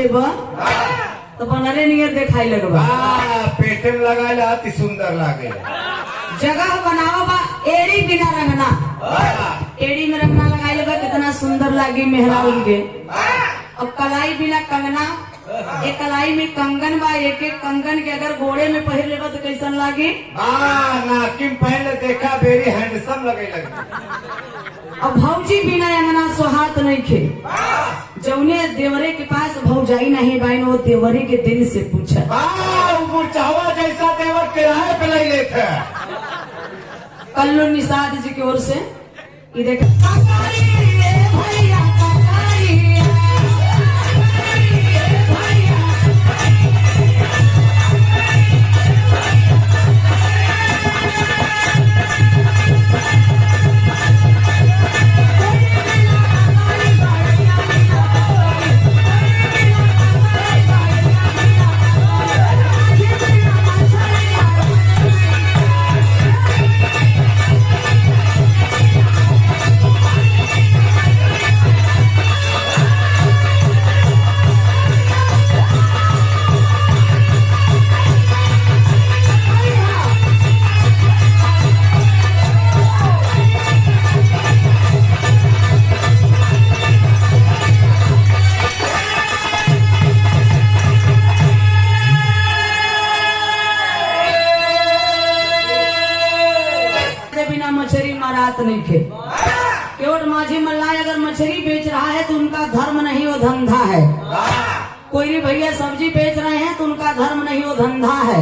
देबा तो बनले नियर देखाई लगबा। पेटे में लगा ला अति सुंदर लागे। जगह बनावा बा एड़ी बिना रंगना, एड़ी में रंगना लगाई लगा कितना सुंदर लागी मेहरा उनके। अब कलाई बिना कंगना, एक कलाई में कंगन बा, एक एक कंगन के अगर घोड़े में पहन लेबा तो कैसन लागी। नाकिम पहले देखा वेरी हैंडसम लगे लगे। अब भौजी बिना अंगना सोहात नहीं खे। जौने देवरे के पास भौजाई नहीं बाइन वो देवरे के दिल से पूछा। चावा जैसा देवर किराए पे ले लेते। कल्लू निषाद जी की ओर से ये देख मछली मारात नहीं खे। केवट माझी मल्लाह अगर मछली बेच रहा है तो उनका धर्म नहीं वो धंधा है। कोई भैया सब्जी बेच रहे हैं तो उनका धर्म नहीं वो धंधा है।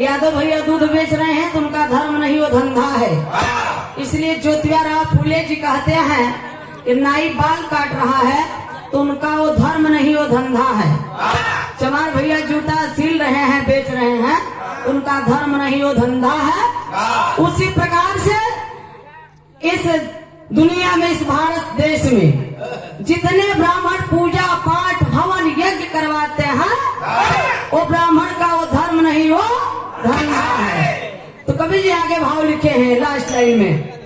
यादव भैया दूध बेच रहे हैं तो उनका धर्म नहीं वो धंधा है। इसलिए ज्योतिया राव फूले जी कहते हैं कि नाई बाल काट रहा है तो उनका वो धर्म नहीं वो धंधा है। चमार भैया जूता सिल रहे हैं बेच रहे हैं उनका धर्म नहीं वो धंधा है। उसी प्रकार से इस दुनिया में, इस भारत देश में जितने ब्राह्मण पूजा पाठ हवन यज्ञ करवाते हैं वो ब्राह्मण का वो धर्म नहीं वो धंधा है। तो कवि जी आगे भाव लिखे हैं लास्ट लाइन में।